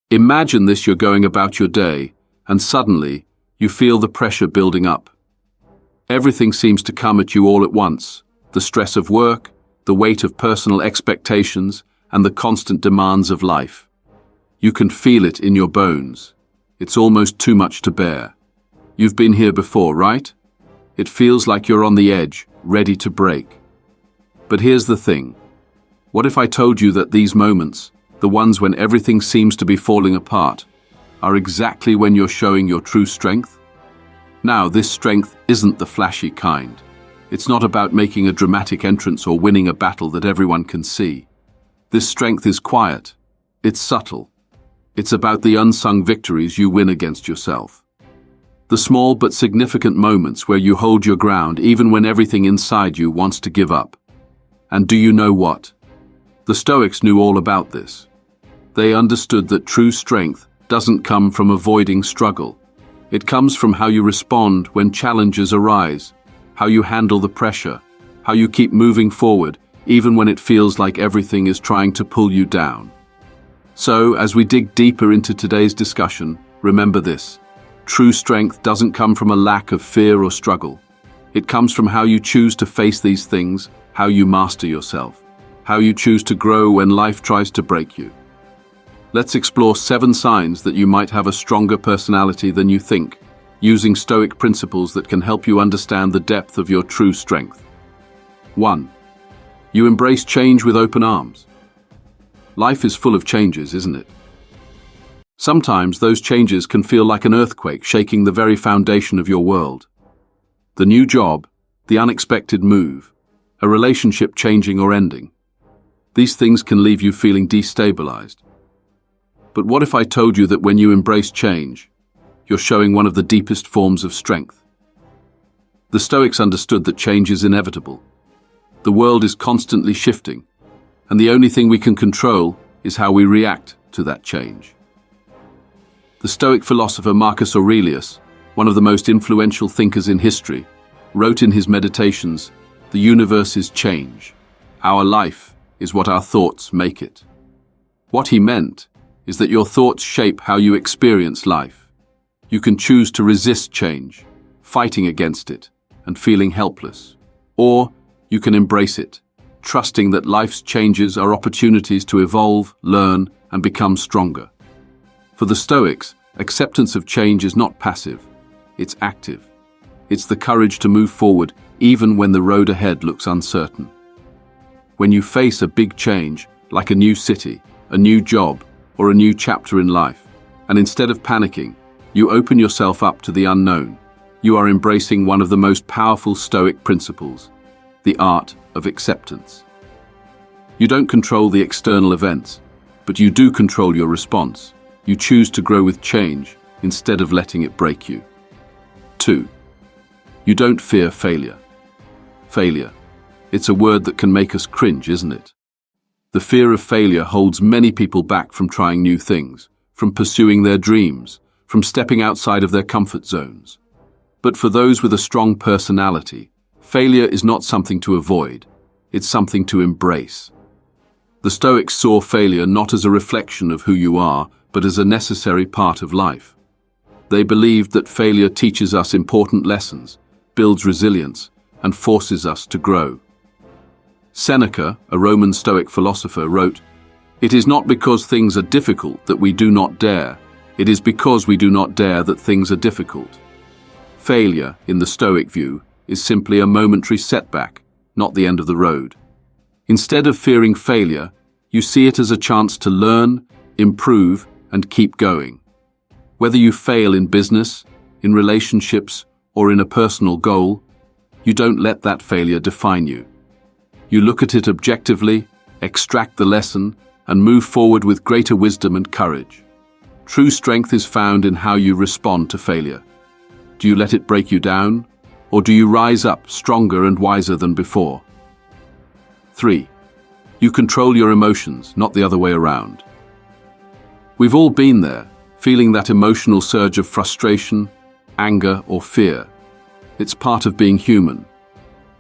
Imagine this: you're going about your day, and suddenly, you feel the pressure building up. Everything seems to come at you all at once: the stress of work, the weight of personal expectations, and the constant demands of life. You can feel it in your bones. It's almost too much to bear. You've been here before, right? It feels like you're on the edge, ready to break. But here's the thing. What if I told you that these moments, the ones when everything seems to be falling apart, are exactly when you're showing your true strength? Now, this strength isn't the flashy kind. It's not about making a dramatic entrance or winning a battle that everyone can see. This strength is quiet. It's subtle. It's about the unsung victories you win against yourself. The small but significant moments where you hold your ground even when everything inside you wants to give up. And do you know what? The Stoics knew all about this. They understood that true strength doesn't come from avoiding struggle. It comes from how you respond when challenges arise, how you handle the pressure, how you keep moving forward even when it feels like everything is trying to pull you down. So, as we dig deeper into today's discussion, remember this: true strength doesn't come from a lack of fear or struggle. It comes from how you choose to face these things, how you master yourself, how you choose to grow when life tries to break you. Let's explore 7 signs that you might have a stronger personality than you think, using Stoic principles that can help you understand the depth of your true strength. 1. You embrace change with open arms. Life is full of changes, isn't it? Sometimes those changes can feel like an earthquake shaking the very foundation of your world. The new job, the unexpected move, a relationship changing or ending. These things can leave you feeling destabilized. But what if I told you that when you embrace change, you're showing one of the deepest forms of strength? The Stoics understood that change is inevitable. The world is constantly shifting, and the only thing we can control is how we react to that change. The Stoic philosopher Marcus Aurelius, one of the most influential thinkers in history, wrote in his Meditations, "The universe is change. Our life is what our thoughts make it." What he meant is that your thoughts shape how you experience life. You can choose to resist change, fighting against it, and feeling helpless. Or you can embrace it, trusting that life's changes are opportunities to evolve, learn, and become stronger. For the Stoics, acceptance of change is not passive, it's active. It's the courage to move forward even when the road ahead looks uncertain. When you face a big change, like a new city, a new job, or a new chapter in life, and instead of panicking, you open yourself up to the unknown, you are embracing one of the most powerful Stoic principles, the art of acceptance. You don't control the external events, but you do control your response. You choose to grow with change instead of letting it break you. 2. You don't fear failure. Failure. It's a word that can make us cringe, isn't it? The fear of failure holds many people back from trying new things, from pursuing their dreams, from stepping outside of their comfort zones. But for those with a strong personality, failure is not something to avoid, it's something to embrace. The Stoics saw failure not as a reflection of who you are, but as a necessary part of life. They believed that failure teaches us important lessons, builds resilience, and forces us to grow. Seneca, a Roman Stoic philosopher, wrote, "It is not because things are difficult that we do not dare. It is because we do not dare that things are difficult." Failure, in the Stoic view, is simply a momentary setback, not the end of the road. Instead of fearing failure, you see it as a chance to learn, improve, and keep going. Whether you fail in business, in relationships, or in a personal goal, you don't let that failure define you. You look at it objectively, extract the lesson, and move forward with greater wisdom and courage. True strength is found in how you respond to failure. Do you let it break you down, or do you rise up stronger and wiser than before? 3. You control your emotions, not the other way around. We've all been there, feeling that emotional surge of frustration, anger, or fear. It's part of being human.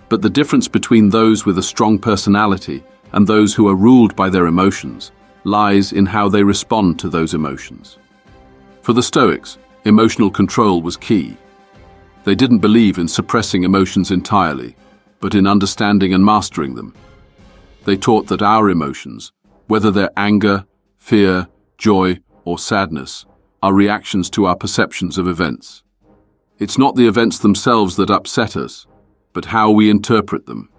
But the difference between those with a strong personality and those who are ruled by their emotions lies in how they respond to those emotions. For the Stoics, emotional control was key. They didn't believe in suppressing emotions entirely, but in understanding and mastering them. They taught that our emotions, whether they're anger, fear, joy, or sadness, are reactions to our perceptions of events. It's not the events themselves that upset us, but how we interpret them.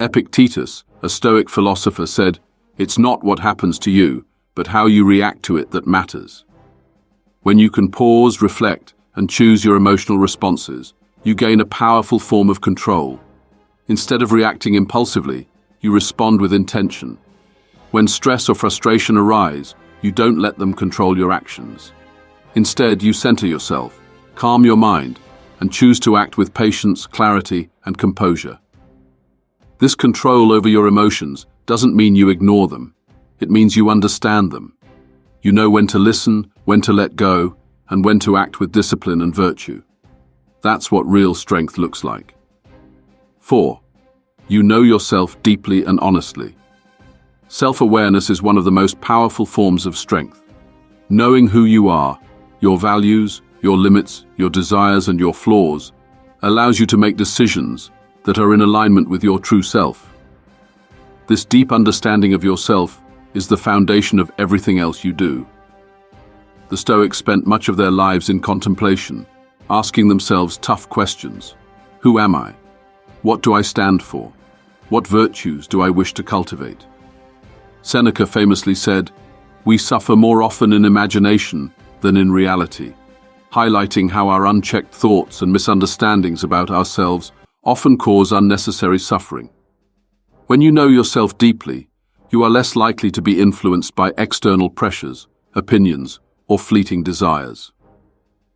Epictetus, a Stoic philosopher, said, "It's not what happens to you, but how you react to it that matters." When you can pause, reflect, and choose your emotional responses, you gain a powerful form of control. Instead of reacting impulsively, you respond with intention. When stress or frustration arise, you don't let them control your actions. Instead, you center yourself, calm your mind, and choose to act with patience, clarity, and composure. This control over your emotions doesn't mean you ignore them. It means you understand them. You know when to listen, when to let go, and when to act with discipline and virtue. That's what real strength looks like. 4. You know yourself deeply and honestly. Self-awareness is one of the most powerful forms of strength. Knowing who you are, your values, your limits, your desires, and your flaws allows you to make decisions that are in alignment with your true self. This deep understanding of yourself is the foundation of everything else you do. The Stoics spent much of their lives in contemplation, asking themselves tough questions. Who am I? What do I stand for? What virtues do I wish to cultivate? Seneca famously said, "We suffer more often in imagination than in reality," highlighting how our unchecked thoughts and misunderstandings about ourselves often cause unnecessary suffering. When you know yourself deeply, you are less likely to be influenced by external pressures, opinions, or fleeting desires.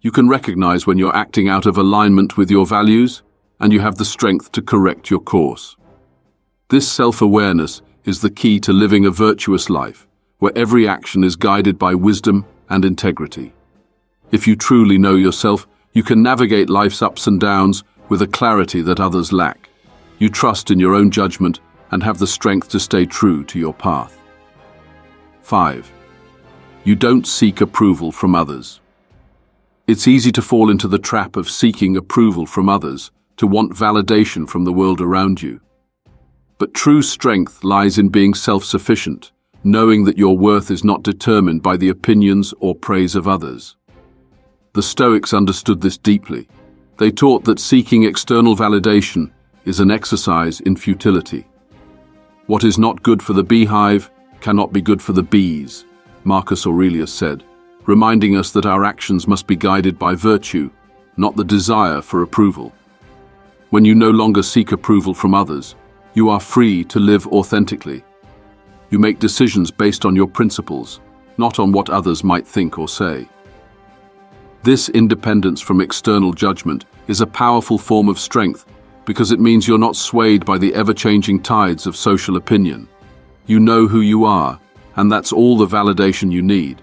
You can recognize when you're acting out of alignment with your values, and you have the strength to correct your course. This self-awareness is the key to living a virtuous life, where every action is guided by wisdom and integrity. If you truly know yourself, you can navigate life's ups and downs with a clarity that others lack. You trust in your own judgment and have the strength to stay true to your path. 5. You don't seek approval from others. It's easy to fall into the trap of seeking approval from others, to want validation from the world around you. But true strength lies in being self-sufficient, knowing that your worth is not determined by the opinions or praise of others. The Stoics understood this deeply. They taught that seeking external validation is an exercise in futility. What is not good for the beehive cannot be good for the bees, Marcus Aurelius said, reminding us that our actions must be guided by virtue, not the desire for approval. When you no longer seek approval from others, you are free to live authentically. You make decisions based on your principles, not on what others might think or say. This independence from external judgment is a powerful form of strength because it means you're not swayed by the ever-changing tides of social opinion. You know who you are, and that's all the validation you need.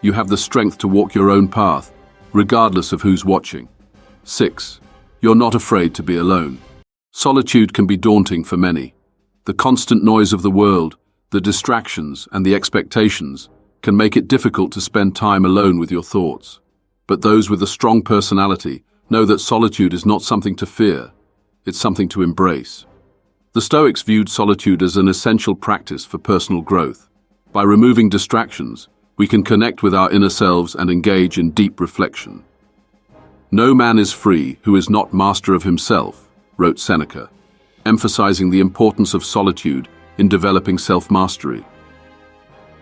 You have the strength to walk your own path, regardless of who's watching. 6. You're not afraid to be alone. Solitude can be daunting for many. The constant noise of the world, the distractions, and the expectations can make it difficult to spend time alone with your thoughts. But those with a strong personality know that solitude is not something to fear, it's something to embrace. The Stoics viewed solitude as an essential practice for personal growth. By removing distractions, we can connect with our inner selves and engage in deep reflection. "No man is free who is not master of himself," wrote Seneca, emphasizing the importance of solitude in developing self-mastery.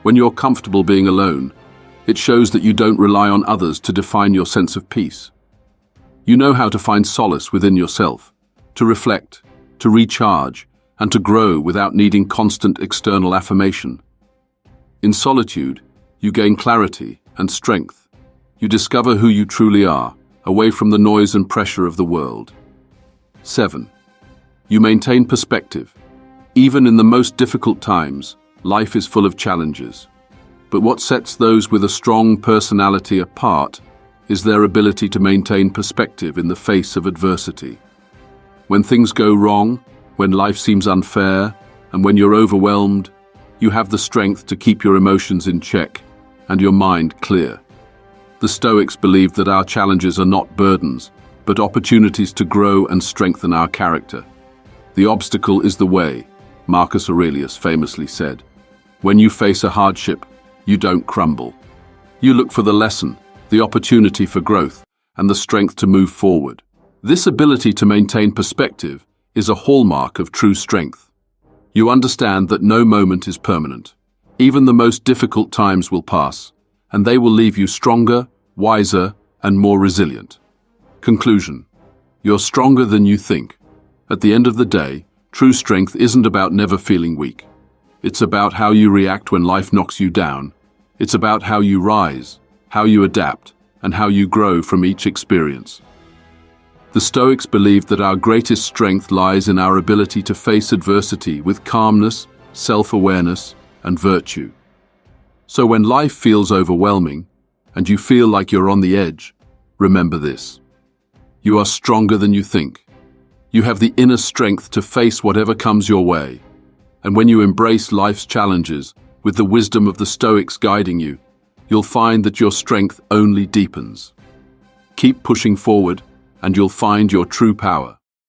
When you're comfortable being alone, it shows that you don't rely on others to define your sense of peace. You know how to find solace within yourself, to reflect, to recharge, and to grow without needing constant external affirmation. In solitude, you gain clarity and strength. You discover who you truly are, away from the noise and pressure of the world. 7. You maintain perspective. Even in the most difficult times, life is full of challenges. But what sets those with a strong personality apart is their ability to maintain perspective in the face of adversity. When things go wrong, when life seems unfair, and when you're overwhelmed, you have the strength to keep your emotions in check and your mind clear. The Stoics believed that our challenges are not burdens, but opportunities to grow and strengthen our character. The obstacle is the way, Marcus Aurelius famously said. When you face a hardship, you don't crumble. You look for the lesson, the opportunity for growth, and the strength to move forward. This ability to maintain perspective is a hallmark of true strength. You understand that no moment is permanent. Even the most difficult times will pass, and they will leave you stronger, wiser, and more resilient. Conclusion: you're stronger than you think. At the end of the day, true strength isn't about never feeling weak. It's about how you react when life knocks you down. It's about how you rise, how you adapt, and how you grow from each experience. The Stoics believed that our greatest strength lies in our ability to face adversity with calmness, self-awareness, and virtue. So when life feels overwhelming, and you feel like you're on the edge, remember this: you are stronger than you think. You have the inner strength to face whatever comes your way. And when you embrace life's challenges, with the wisdom of the Stoics guiding you, you'll find that your strength only deepens. Keep pushing forward, and you'll find your true power.